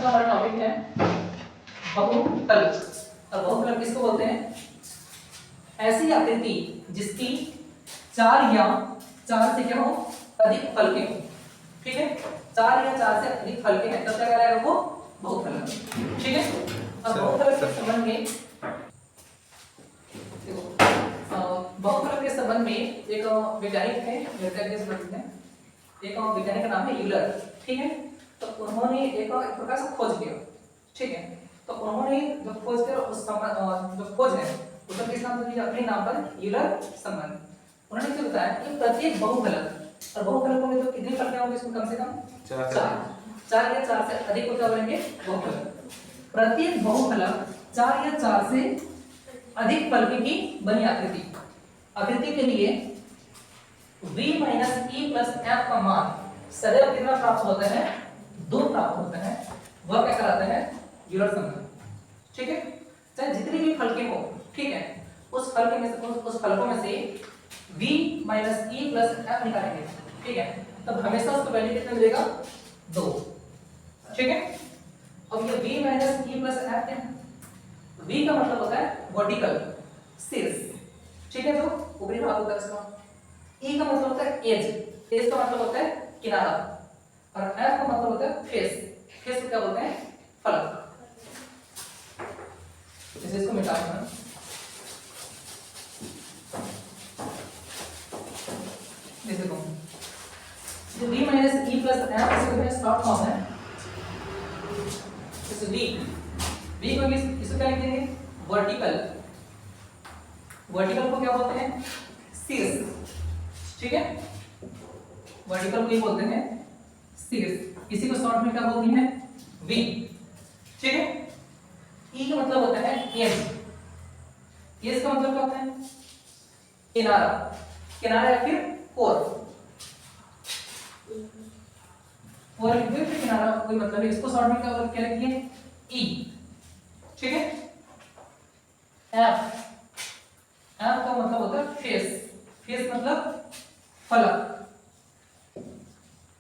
का हमारा टॉपिक है बहुफलक। और बहुफलक किसको बोलते हैं? ऐसी आकृति जिसकी 4 या 4 से क्या हो अधिक फलके हो। ठीक है, 4 या 4 से अधिक फलके हैं तब क्या कहलाएगा वो बहुफलक। ठीक है, अब बहुफलक के संबंध में बहुफलक के संबंध में एक वैज्ञानिक थे, एक वैज्ञानिक का नाम है यूलर। ठीक है, तो उन्होंने एक प्रकार से खोज किया। ठीक है, तो उन्होंने जो खोज किया उस जो खोज है उसका किस नाम से दिया? अपने नाम पर यूलर संबंध। उन्होंने क्या बताया कि प्रत्येक बहुफलक, और बहुफलकों में तो कितने फलके होंगे इसमें? कम से कम 4 या 4 से अधिक को क्या बोलेंगे? बहुफलक। प्रत्येक बहुफलक 4 या 4 से अधिक फलके की बनी आकृति के लिए v minus e plus f का मान सदैव कितना प्राप्त होता है? 2 प्राप्त होता है। वह क्या कहलाता है? यूलर संबंध। ठीक है, चाहे जितनी भी फलके हो, ठीक है, उस फलके में से उस फलकों में से v minus e plus f निकालेंगे। ठीक है, तब हमेशा उसका वैल्यू कितना मिलेगा? 2। ठीक है, अब ये v minus e plus f क्या है? v का मतलब होता है वर्टिकल, शीर्ष। ठीक है, जो ऊपरी भाग होता है उसका। E का मतलब होता है एज, एज का मतलब होता है किनारा, और F का मतलब होता है फेस, फेस को क्या बोलते हैं? फलक। इसको मिटा देना। देखो जो v minus e plus f इसका शॉर्ट फॉर्म है। इस v को इसको क्या लिखेंगे? वर्टिकल। वर्टिकल को क्या बोलते हैं? शीर्ष। ठीक है, वर्टिकल को ही बोलते हैं शीर्ष। इसी को शॉर्ट में क्या बोलते हैं? वी। ठीक है, ई का मतलब होता है एज। एज का मतलब क्या होता है? किनारा, किनारा या फिर कोर। कोर या फिर किनारा कोई मतलब है। इसको शॉर्ट में क्या लिखिए? ई। ठीक है, एफ, एफ का मतलब होता है फेस। फेस मतलब फलक,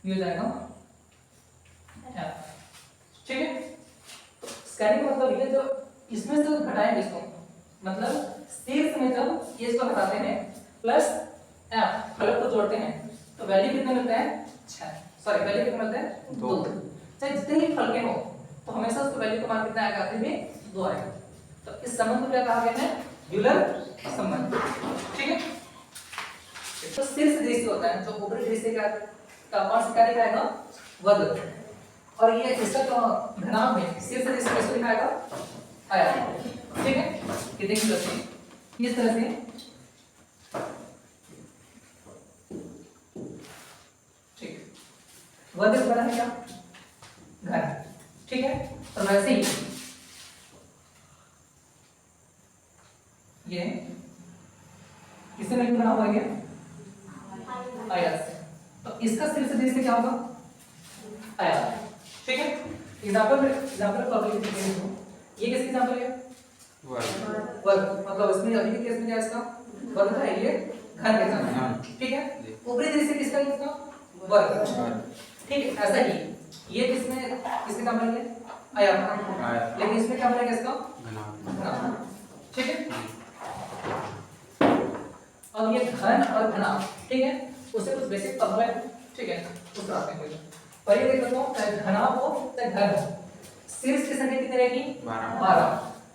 ये हो जाएगा एफ। ठीक है, तो स्कैनिंग का मतलब ये जो इसमें से घटाएंगे इसको, मतलब शीर्ष में जब एज को घटाते हैं प्लस एफ फलक को जोड़ते हैं तो वैल्यू कितना मिलता है? 6। सॉरी, वैल्यू कितना मिलता है? 2। चाहे जितने ही फलके हो तो हमेशा उसको वैल्यू का मान कितना आएगा? आखिर में 2 आएगा। तो इस संबंध को क्या कहा गया है? यूलर संबंध। ठीक है, तो शीर्ष दृश्य होता है, जो ऊपरी दृश्य का कौन सा कार्य आएगा? वर्ग। और ये इसका जो घनाभ है शीर्ष दृश्य कैसे दिखाएगा? आयाम। ठीक है, ये देखिए इस तरह से। ठीक, वर्ग बना है क्या? घन। ठीक है, तो वैसे ही ये किससे मिलकर बना हुआ है? आयत से। तो इसका शीर्ष दृश्य क्या होगा? आयत। ठीक है, एग्जांपल प्रॉब्लम ये किसका एग्जांपल है? वर्ग। मतलब इसमें अभी के केस में क्या इसका वर्ग था, ये घन के एग्जांपल। ठीक है, ऊपरी दृश्य किसका? इसका वर्ग। ठीक है, ऐसा ही ये किसमें किसके एग्जांपल है? आयत। लेकिन इसमें क्या बनेगा? इसका घन। ठीक है, अब ये घन और घनाभ, ठीक है, उससे कुछ बेसिक फॉर्मूला है। ठीक है, उस तरह से पर ये देख लो, चाहे घनाभ हो चाहे घन हो, शीर्ष की संख्या कितनी रहेगी? 12।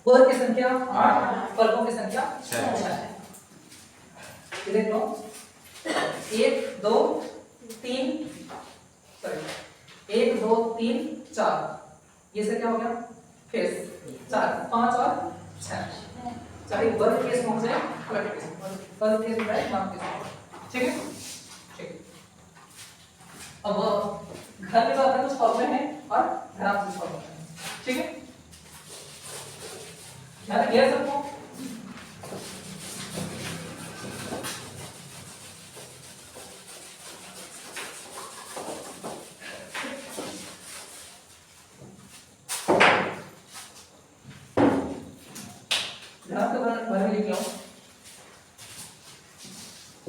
वर्ग की संख्या 8, फलकों की संख्या 6। ये देख लो 1 2 3 सॉरी 1 2 3 4, ये से क्या हो गया? फेस 4, 5 और 6। चाहे वर्ग केस में हो जाए फलक केस में, वर्ग केस में है नाम केस। ठीक है, ठीक। अब घन में बात कुछ फॉर्मूले हैं और घनाभ कुछ फॉर्मूले हैं। ठीक है, ध्यान क्लियर सबको? ध्यान से बारे में लिख लो।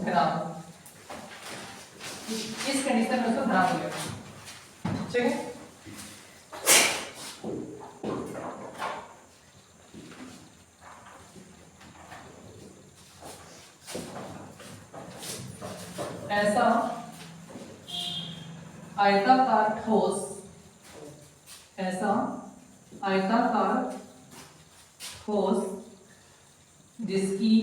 घनाभ इस कंडीशन में उसको घनाभ हो गया। ठीक है, आयताकार ठोस, ऐसा आयताकार ठोस जिसकी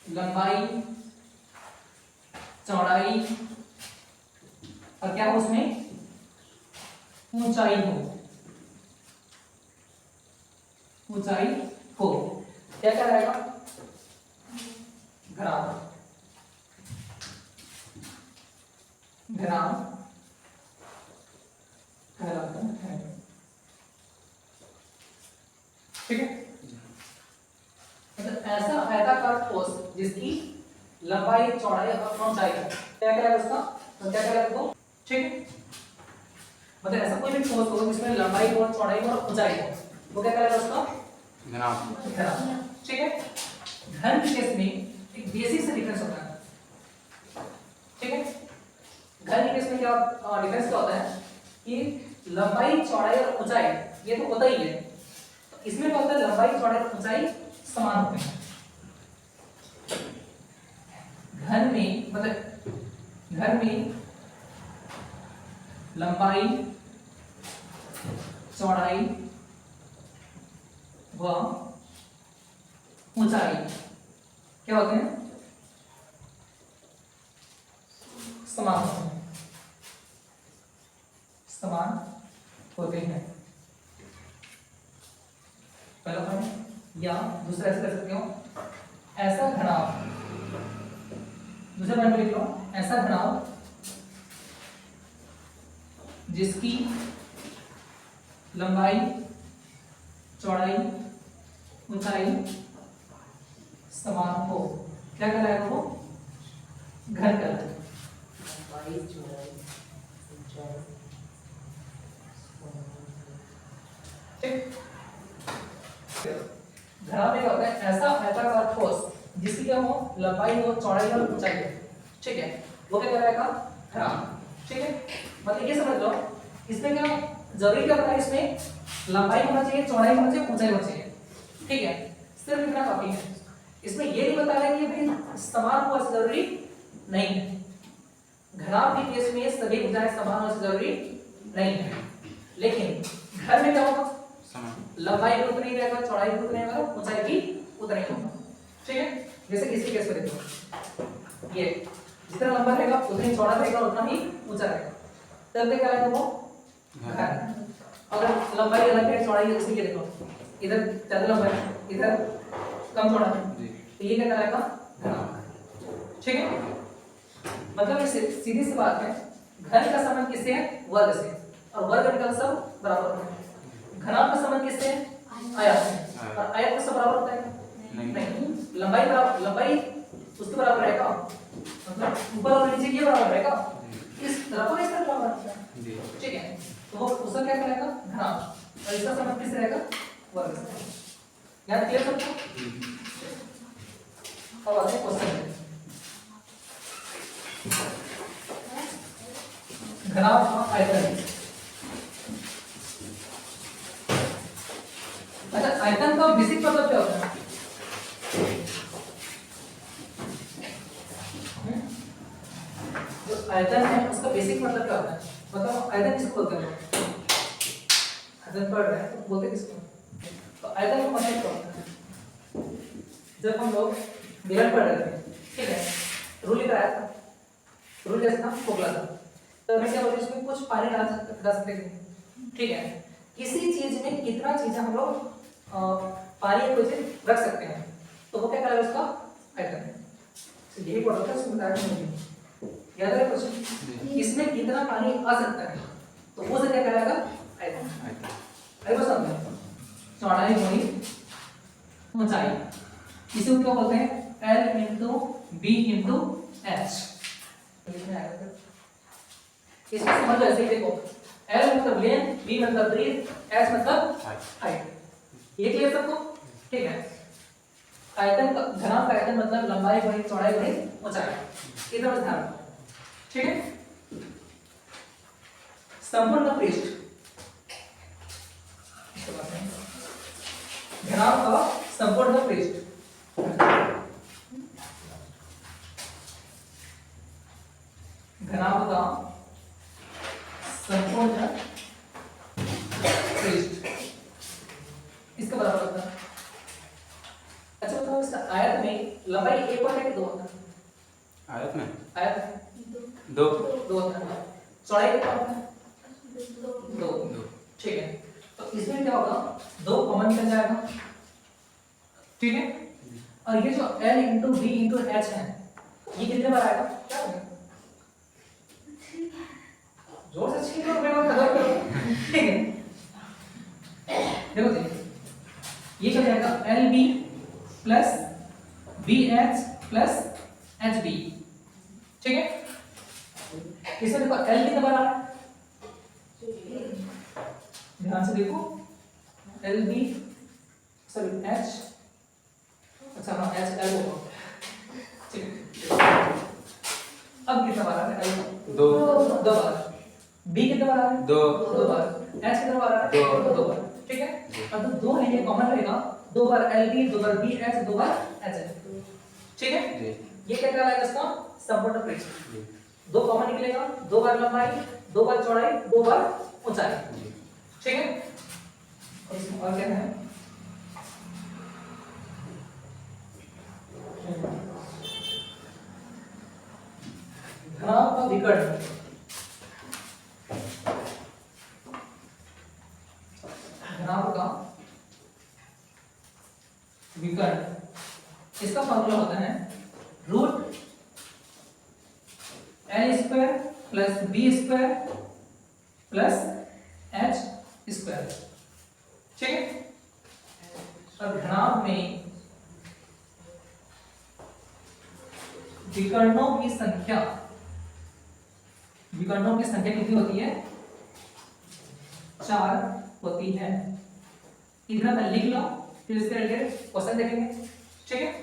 लंबाई, चौड़ाई और क्या हो उसमें ऊंचाई हो, ऊंचाई हो, क्या क्या रहेगा घराव, घराव है, ठीक है। मतलब ऐसा आयताकार ठोस जिसकी लंबाई, चौड़ाई और ऊंचाई है, क्या क्या रहेगा उसका, तो क्या क्या रहेगा वो, ठीक है। मतलब ऐसा कोई भी ठोस होगा जिसमें लंबाई और चौड़ाई और ऊंचाई हो, वो क्या क्या रहेगा उसका घन, ठीक है। घन के केस में एक बेसिक से डिफरेंस होता है, ठीक है। घन के केस में क्या डिफरेंस क्या होता है कि लंबाई, चौड़ाई और ऊंचाई ये तो होता ही है, तो इसमें क्या होता है लंबाई, चौड़ाई और ऊंचाई समान होते हैं। घन में मतलब घन में लंबाई, चौड़ाई व ऊंचाई क्या होते हैं समान होते हैं, समान होते हैं। पहला पॉइंट, या दूसरा ऐसे कर सकते हो, ऐसा घनाव, दूसरा पॉइंट लिख लो, ऐसा घनाव जिसकी लंबाई, चौड़ाई, ऊंचाई समान हो, क्या कहलाएगा वो घन कहलाएगा। घनाभ में क्या होता है ऐसा आयताकार ठोस जिसकी क्या हो लंबाई हो, चौड़ाई और ऊंचाई हो, ठीक है, वो क्या कहलाएगा घनाभ, ठीक है। मतलब ये समझ लो इसमें क्या जरूरी क्या बताया, इसमें लंबाई होना चाहिए, चौड़ाई होना चाहिए, ऊंचाई होना चाहिए, ठीक है, सिर्फ इतना काफी है। इसमें ये नहीं बताया कि भाई समान हो ऐसा जरूरी नहीं है। घनाभ के केस में सभी भुजाएं समान हो ऐसा जरूरी नहीं है, लेकिन घर में क्या होगा लंबाई भी उतनी ही रहेगा, चौड़ाई भी उतनी रहेगा, ऊंचाई भी उतना ही होगा, ठीक है। जैसे इसी केस में देखो, ये जितना लंबा रहेगा उतनी चौड़ा रहेगा, उतना ही ऊंचा रहेगा, तब क्या रहेगा वो घर। अगर लंबाई अलग है, चौड़ाई है, जैसे ये देखो इधर ज्यादा लंबा है, इधर कम चौड़ा है, तो ये क्या कहलाएगा घनाभ, ठीक है। मतलब ये सीधी सी बात है, घन का संबंध किससे है वर्ग से, और वर्ग का सब बराबर है। घनाभ का संबंध किससे है आयत से, और आयत का सब बराबर होता है नहीं, लंबाई बराबर, लंबाई उसके बराबर रहेगा, मतलब ऊपर और नीचे ये बराबर रहेगा, इस तरफ और इस तरफ बराबर रहेगा, ठीक है। तो वो उसका क्या कहलाएगा घनाभ, और इसका संबंध किससे रहेगा वर्ग से। याद क्लियर सबको। अब आते हैं क्वेश्चन, घनाभ का आयतन। अच्छा, आयतन का बेसिक मतलब क्या होता है, जो आयतन है उसका बेसिक मतलब क्या होता है, बताओ आयतन किसको बोलते हैं, आयतन पढ़ रहे हैं तो बोलते किसको, तो आयतन का मतलब क्या होता है, जब हम लोग बेलन पढ़ रहे थे, ठीक है, रूल लिखा आया था, रूल जैसा था खोखला था, तो हमें क्या बोलते हैं इसमें कुछ पानी डाल सकते थे, ठीक है। किसी चीज में कितना चीज हम लोग पानी को रख सकते हैं, तो वो क्या कहलाएगा उसका आयतन, तो यही बोल रहा था इसमें बताया, याद है क्वेश्चन, इसमें कितना पानी आ सकता है, तो वो से क्या कहलाएगा आयतन, अरे बस समझ, चौड़ाई गुणी ऊंचाई, इसे क्या बोलते हैं L into B into H. इसमें समझ लो ऐसे ही देखो, L मतलब लेंथ, B मतलब ब्रीथ, H मतलब हाइट, ये क्लियर सबको, ठीक है। आयतन का घनाभ का आयतन मतलब लंबाई गुणी चौड़ाई गुणी ऊंचाई, इधर बस ध्यान रखो, ठीक है। संपूर्ण पृष्ठ, घनाभ का संपूर्ण पृष्ठ, दो होता है? आयत में आयत दो दो होता है। चौड़ाई कितना होता है? दो। दो ठीक है, तो इसमें क्या होगा, दो कॉमन निकल जाएगा, ठीक है। और ये जो L into B into H है, ये कितने बार आएगा? क्या होगा? जोर से छीन लो, मेरे को खत्म करो, ठीक है। देखो देखिए, ये क्या जाएगा, LB plus BH plus HB, ठीक है। इसमें देखो L कितने बार आ रहा है, ध्यान से देखो, LB सॉरी H, अच्छा हाँ H L होगा, ठीक है। अब कितना बार आ रहा है? दो दो बार। B कितने बार आ रहा है? दो दो बार। H कितने बार आ रहा है? दो बार, ठीक है। अब तो दो है, ये कॉमन रहेगा, दो बार LB, दो बार BH, दो बार HH, ठीक है। ये क्या कहलाएगा इसका, संपूर्ण पृष्ठ। दो कॉमन निकलेगा, दो बार लंबाई, दो बार चौड़ाई, दो बार ऊंचाई, ठीक है। और क्या है, घनाभ का विकर्ण, घनाभ का विकर्ण, इसका फॉर्मूला होता है root L square plus B square plus H square, ठीक है। और घनाभ में विकर्णों की संख्या, विकर्णों की संख्या कितनी होती है, 4 होती है। इधर मैं लिख लो, फिर इसके रिलेटेड क्वेश्चन देखेंगे, ठीक है।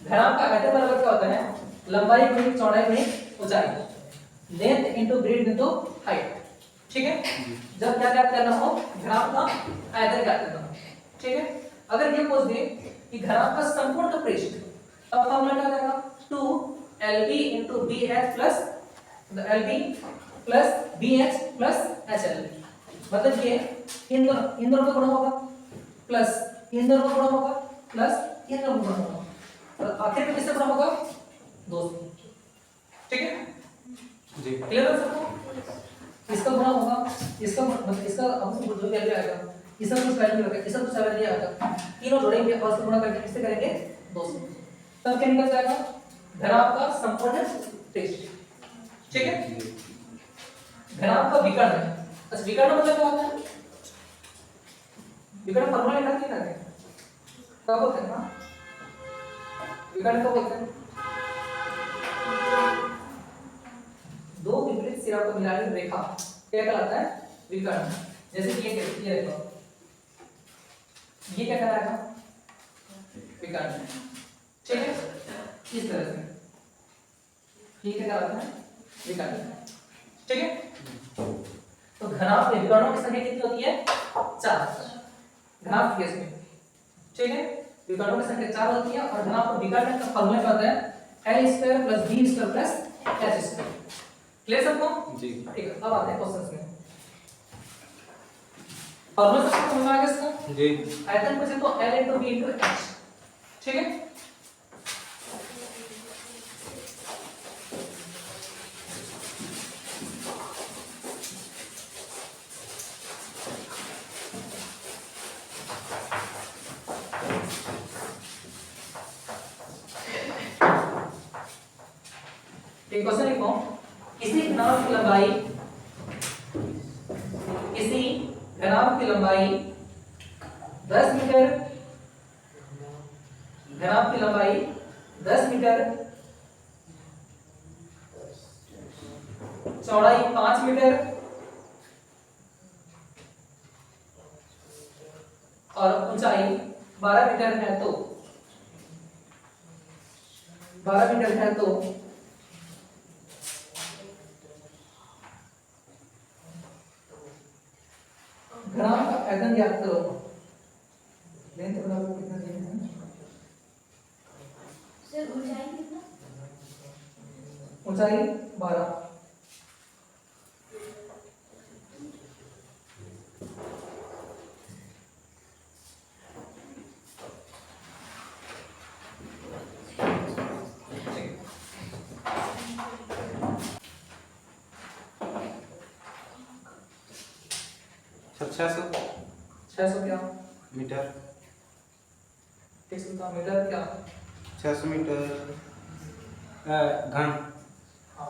घनाभ का आयतन बराबर क्या होता है, लंबाई गुणित चौड़ाई गुणित ऊंचाई, length into breadth into height, ठीक है। जब क्या ज्ञात करना हो, घनाभ का आयतन ज्ञात करना हो, ठीक है। अगर ये पूछ दे कि घनाभ का संपूर्ण पृष्ठ, तब फॉर्मूला क्या हो जाएगा, 2LB into BH plus LB plus BH plus HL, मतलब ये इन दोनों का गुणा होगा प्लस इन दोनों का गुणा होगा प्लस इन दोनों का गुणा होगा, और आखिर में किससे गुणा होगा, 2 से, ठीक है जी। क्लियर है सबको, इसका गुणा होगा, इसका मतलब इसका अब जो वैल्यू आएगा, इसका कुछ वैल्यू आएगा, इसका कुछ वैल्यू आएगा, तीनों जोड़ेंगे और उसको गुणा करके किससे करेंगे, 2 से, तब क्या निकल जाएगा, घनाभ का संपूर्ण पृष्ठ, ठीक है। घनाभ का विकर्ण है, अच्छा विकर्ण मतलब क्या होता है, विकर्ण फॉर्मूला लिखा नहीं है, क्या बोलते हैं ना, विकर्ण को बोलते हैं दो विपरीत सिरा को मिलाने की रेखा, क्या कहलाता है, विकर्ण। जैसे कि ये देखो, ये क्या कहलाएगा, विकर्ण, ठीक है। इस तरह से ये क्या कहलाता है, विकर्ण, ठीक है। तो घनाभ में विकर्णों की संख्या कितनी होती है, 4, घनाभ केस में, ठीक है। विकर्णों की संख्या 4 होती है, और घनाभ का विकर्ण का फॉर्मूला क्या होता है, L square plus B square plus H square, clear सबको जी। ठीक है। अब आते हैं क्वेश्चंस में, फॉर्मूला सबको समझ में आ गया इसका, जी। आयतन पूछे तो L into B into H, ठीक है। एक क्वेश्चन लिखो, किसी घनाभ की लंबाई, किसी घनाभ की लंबाई 10 मीटर, घनाभ की लंबाई 10 मीटर, चौड़ाई 5 मीटर और ऊंचाई 12 मीटर है, तो 12 मीटर है तो घनाभ का आयतन ज्ञात करो। लेंथ बराबर कितना दिया है सर ऊंचाई कितना, ऊंचाई 12, सर 600 600 क्या मीटर, ठीक से बताओ मीटर क्या 600 मीटर घन। हाँ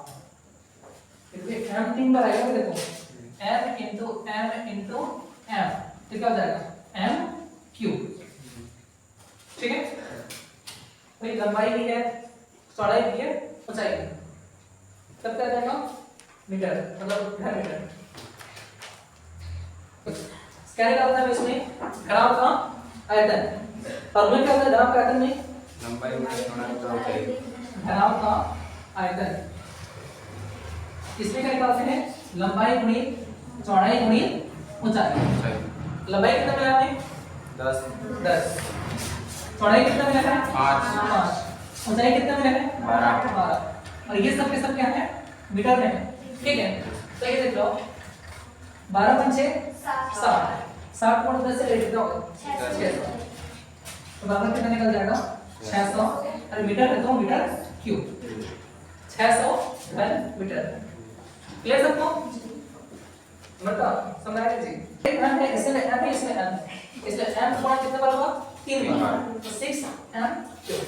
फिर भी m 3 बार आएगा देखो m इंटू m तो क्या हो जाएगा m क्यूब, ठीक है। भाई लंबाई भी है, चौड़ाई भी है, ऊंचाई भी है, तब क्या जाएगा मीटर मतलब घन मीटर। क्या निकालना है इसमें घनाभ का आयतन, फॉर्मूला क्या होता है घनाभ का आयतन में लंबाई गुणा चौड़ाई गुणा ऊंचाई। घनाभ का आयतन, इसमें क्या निकालते हैं लंबाई गुणित चौड़ाई गुणित ऊंचाई। लंबाई कितना मिला हमें 10, चौड़ाई कितना मिला है 5, ऊंचाई कितना मिला है 12 और ये सब के सब क्या है मीटर में है, ठीक है। तो ये देख लो 12 पंचे 60 गुणा 10 से ले कितना होगा 600, तो बराबर कितना निकल जाएगा 600 और मीटर है तो मीटर क्यूब 600 घन मीटर। क्लियर सबको मतलब समझ आया जी। एक घन है इसमें m है इसमें n है, इसलिए m गुणा कितना बार होगा 3 बार तो 6m क्यूब।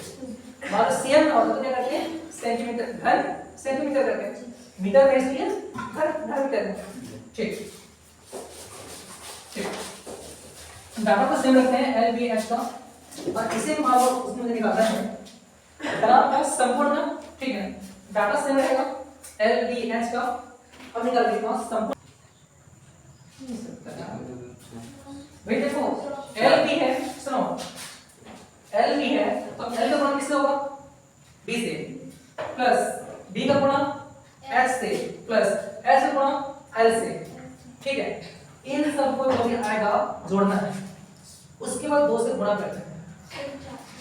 और cm और तो क्या करते हैं सेंटीमीटर घन सेंटीमीटर करते हैं, मीटर है इसलिए घन मीटर है, ठीक ठीक। डाटा को सेम रखते हैं l b h का और इसे मान लो उसमें मुझे निकालना है घनाभ का संपूर्ण, ठीक है। डाटा सेम रहेगा l b h का और निकाल देते हैं संपूर्ण। भाई देखो एल बी है, सुनो एल बी है तो एल का गुणा किससे होगा बी से प्लस बी का गुणा एच से प्लस एच का गुणा एल से, ठीक है। इन सबको जो भी आएगा जोड़ना है, उसके बाद 2 से गुणा करते हैं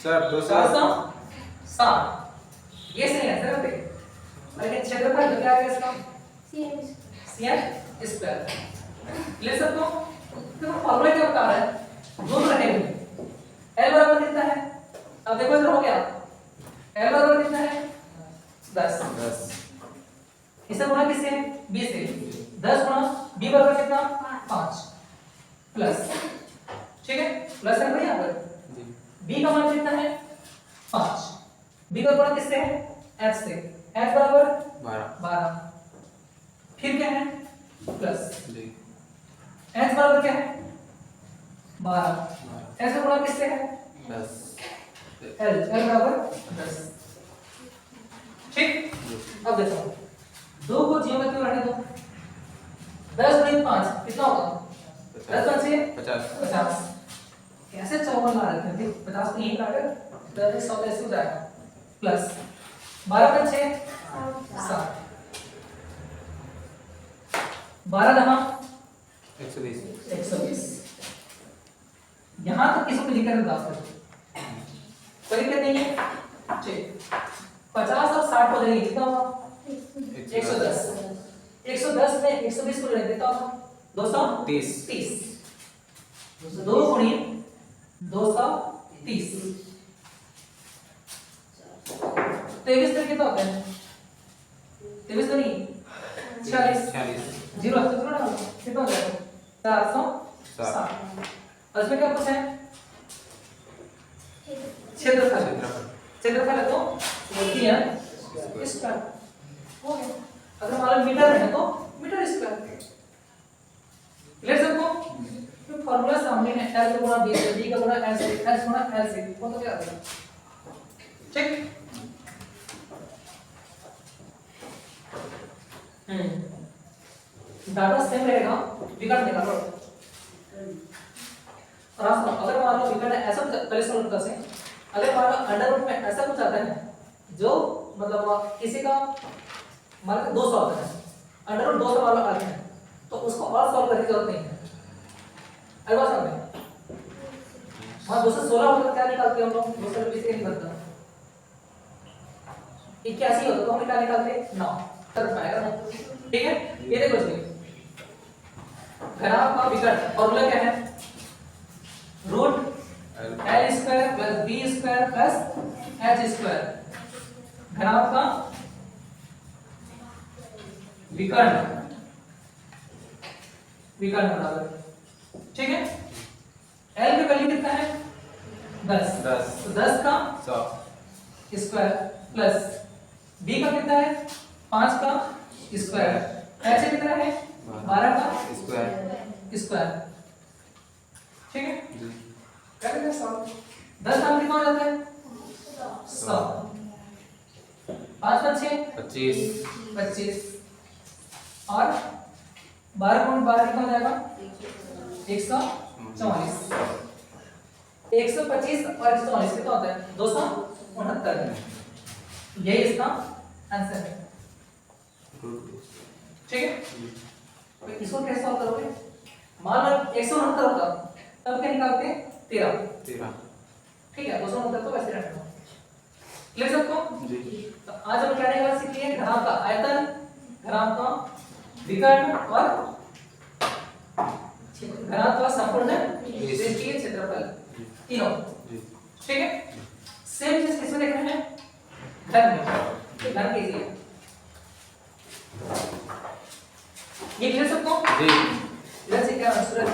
सर 260 ये सही है सर पे, लेकिन क्षेत्रफल क्या है इसका cm स्क्वायर ले सकते हो। तो फॉर्मूला क्या बता रहा है दोनों रहेंगे l बराबर कितना है, अब देखो इधर हो गया l बराबर कितना है 10, इसे गुणा किससे b से 10 गुणा b बराबर कितना 5 प्लस, ठीक है प्लस है भाई यहाँ पर b का मान कितना है 5, b का गुणा किससे है h से, h बराबर 12 फिर क्या है प्लस h बराबर क्या है 12, h का गुणा किससे है 10, l बराबर 10, ठीक। अब देखो 2 को जीरो में क्यों रहने दो 10 गुणित 5 कितना होगा 10 पंचे 50, कैसे 54 ला रहे थे 50 को यहीं काटे 10 100 ऐसे हो जाएगा प्लस 12 पंचे 60, 12 दमा 120। यहां तक किसी को लिखकर बता सकते कोई दिक्कत नहीं है, ठीक। 50 और 60 हो जाएंगे कितना होगा 110 में 120 को जोड़ेंगे कितना होगा 230, 2 गुणित 230 23 तक कितना होता है 23 तो नहीं 46 जीरो से जोड़ना होगा कितना हो जाएगा 460 और इसमें क्या पूछा है क्षेत्रफल है तो cm स्क्वायर हो गया। अगर हमारा मीटर है तो मीटर स्क्वायर, क्लियर सबको। तो फार्मूला सामने है l का गुणा b से b का गुणा l से h गुणा l से वो तो क्या आ गया, ठीक। डाटा सेम रहेगा विकर्ण निकालो और अगर मान लो विकर्ण ऐसा पहले सॉल्व कर से, अगर मान लो अंडर रूट में ऐसा कुछ आता है जो मतलब किसी का मान लो 200 आता है अंडर रूट 200 वाला आता है तो उसको और सॉल्व करने की जरूरत नहीं है, अरे बात समझ में वहां 216 होता तो क्या निकालते हम लोग 220 से नहीं बनता 81 होता तो हम क्या निकालते 9 कर पाएगा ना, ठीक है। ये देखो जी घनाभ का विकर्ण फॉर्मूला क्या है root l square plus b square plus h square, घनाभ का विकर्ण बराबर ठीक है। L का वैल्यू कितना है 10, 10 तो 10 का 100 स्क्वायर प्लस B का कितना है 5 का स्क्वायर, ऐसे कितना है 12 का स्क्वायर स्क्वायर, ठीक है। जी कर देते हैं सॉल्व। 10 का कितना हो जाता है 100, 5 5 25 25 और 12 कितना हो जाएगा 144, 125 और 144 कितना होता है 269, यही इसका आंसर है, ठीक है। तो इसको कैसे सॉल्व करोगे, मान लो 169 होता तब क्या निकालते हैं 13, ठीक है। 269 तो वैसे रखना ले सकते जी तो आज हम क्या रहेगा सीखिए घनाभ का आयतन, घनाभ का विकर्ण और घनाभ का संपूर्ण पृष्ठीय क्षेत्रफल, तीनों, जी ठीक है। सेम चीज किसमें देखना है घन में, तो घन कीजिए ये लिख सकते हो जी इधर से क्या सूरज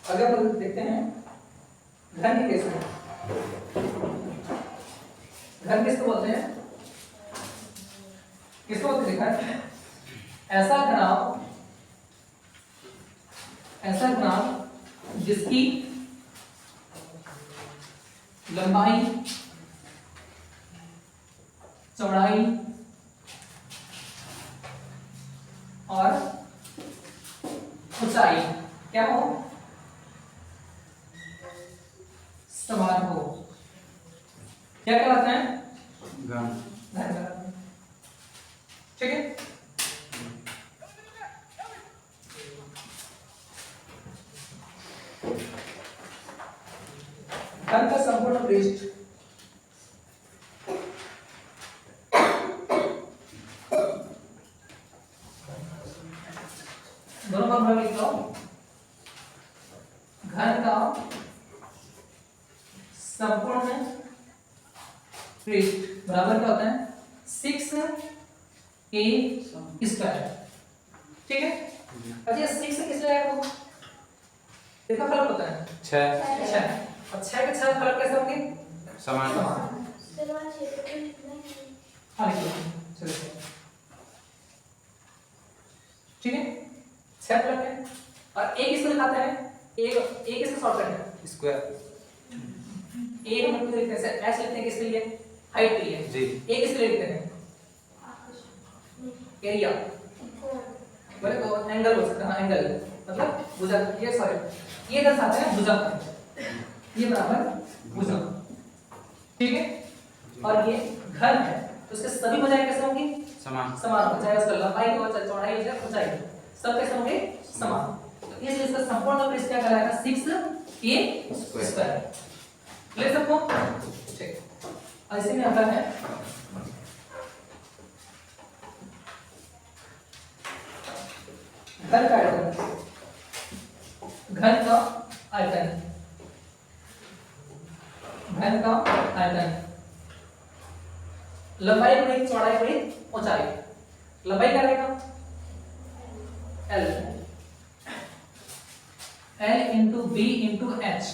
अगर हम देखते हैं घन के केस में, घन किसको बोलते हैं, किसको बोलते हैं घन, ऐसा घनाभ जिसकी लंबाई चौड़ाई और ऊंचाई क्या हो समान हो, क्या कहलाता है घन घन कहलाता है, ठीक है। घन का संपूर्ण पृष्ठ दोनों का भाग लिख लो, घन का संपूर्ण पृष्ठ बराबर क्या होता है 6a स्क्वायर, ठीक है। अच्छा 6 से किस लायक होगा, देखो फर्क होता है 6 और 6 के 6 फर्क कैसे होंगे समान हाँ लिखो चलो ठीक है 6 फर्क है और एक इसको लिखाते हैं एक इसका शॉर्टकट है स्क्वायर एक हम लोग लिखते हैं एस लिखते हैं किसके लिए हाइट के लिए जी एक इसके लिए लिखते हैं एरिया बोले तो एंगल हो सकता है एंगल मतलब भुजा ये सॉरी ये दर्शाता है भुजंग ये बराबर भुजंग ठीक है और ये घन है तो उसके सभी भुजाएं कैसे होंगी समान समान हो चाहे उसका लंबाई हो चाहे चौड़ाई हो चाहे ऊंचाई हो सब कैसे होंगे समान तो इसलिए इसका संपूर्ण पृष्ठ क्या कहलाएगा 6a स्क्वायर ले सकते हो ठीक ऐसे में आता है घन का आयतन घन का आयतन घन का आयतन लंबाई गुणित चौड़ाई गुणित ऊंचाई लंबाई क्या रहेगा L L into B into H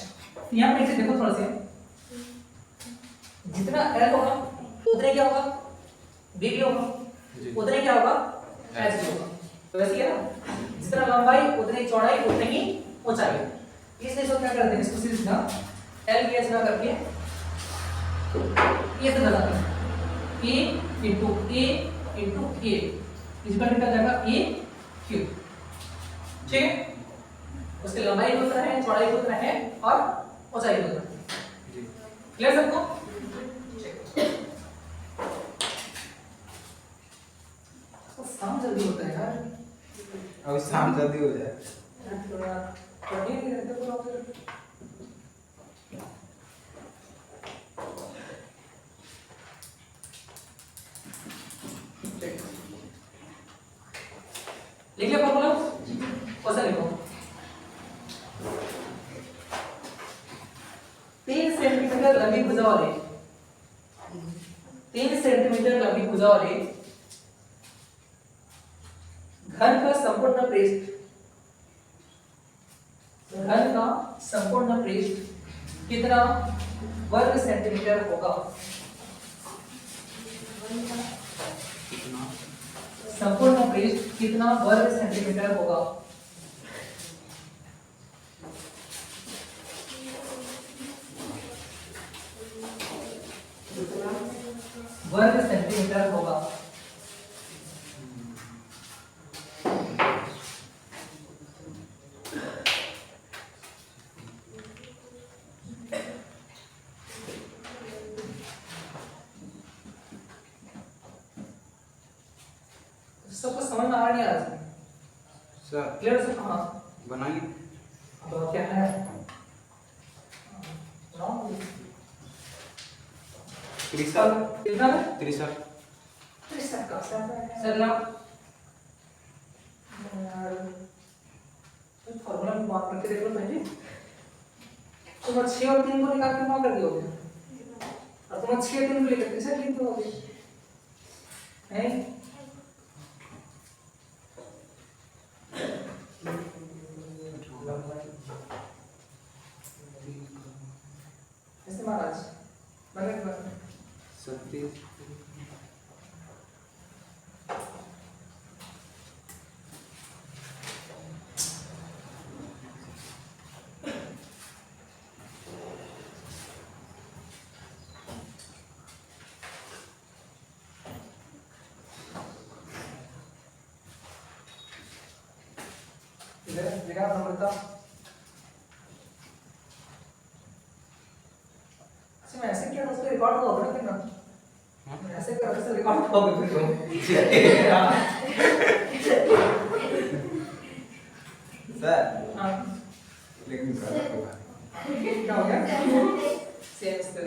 यहाँ पे देखो थोड़ा सा जितना L होगा उतने क्या होगा B भी होगा उतने क्या होगा H भी होगा तो वैसे है ना जितना लंबाई उतनी चौड़ाई उतनी ही ऊंचाई इसलिए इसको क्या करते हैं इसको सीधा L की H ना करके ये से लगाते हैं A into A into A इसका निकल जाएगा A क्यूब ठीक है उसकी लंबाई भी उतना है चौड़ाई भी उतना है और ऊंचाई भी उतना है क्लियर सबको तो शाम जल्दी होता है यार अब शाम जल्दी हो जाए थोड़ा पढ़ने नहीं रहते पूरा फिर लिख लिया फॉर्मूला क्वेश्चन लिखो 3 सेंटीमीटर लंबी भुजा वाले 3 सेंटीमीटर लंबी भुजा वाले घन का संपूर्ण पृष्ठ कितना वर्ग सेंटीमीटर होगा? संपूर्ण पृष्ठ कितना वर्ग सेंटीमीटर होगा? वर्ग सेंटीमीटर होगा। सबको समझ में आ रहा नहीं आ रहा? सर क्लियर से? हाँ बनाइए। अब क्या है? कितना है? 63 का सर ना यार तो फॉर्मूला में बात करके देख लो पहले। तुम 6 और 3 को निकाल के क्या कर दोगे? और तुम 6 3 को लेकर कैसे लिख दोगे? हैं? ऐसे महाराज बने 37 देखा नंबर था। अच्छा मैं ऐसे किया तो उसको रिकॉर्ड होगा ना कितना? मैं ऐसे कर ऐसे रिकॉर्ड होगा फिर तो। सर हाँ लेकिन गलत होगा। क्या हो गया? सेम स्तर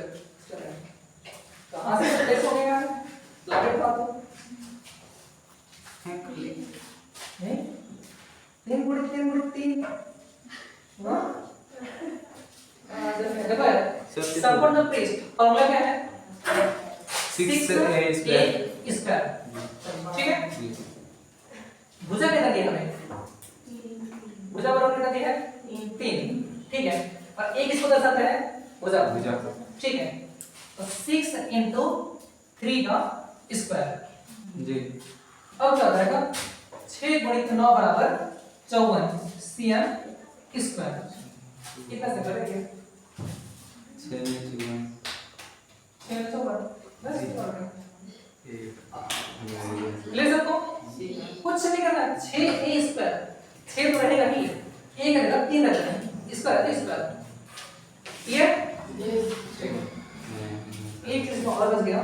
कहाँ से टेस्ट हो गया? लागत था तो नहीं 3 गुणित 3 गुणित 3 हाँ देखो संपूर्ण पृष्ठ फॉर्मूला क्या है? 6a square. ठीक है? भुजा कितना दिया हमें? भुजा बराबर कितना दिया है? 3। ठीक है? और एक इसको दर्शाता है भुजा। ठीक है? तो 6 into 3 का स्क्वायर। जी अब क्या हो जाएगा? 6 गुणित 9 बराबर 54 cm स्क्वायर। कितना से करेंगे? 6 में 54 बस जी। इतना हो गया। एक ले सको कुछ नहीं करना 6a स्क्वायर 6 तो रहेगा ही a रहेगा 3 रहेगा स्क्वायर है स्क्वायर। क्लियर? एक चीज और बच गया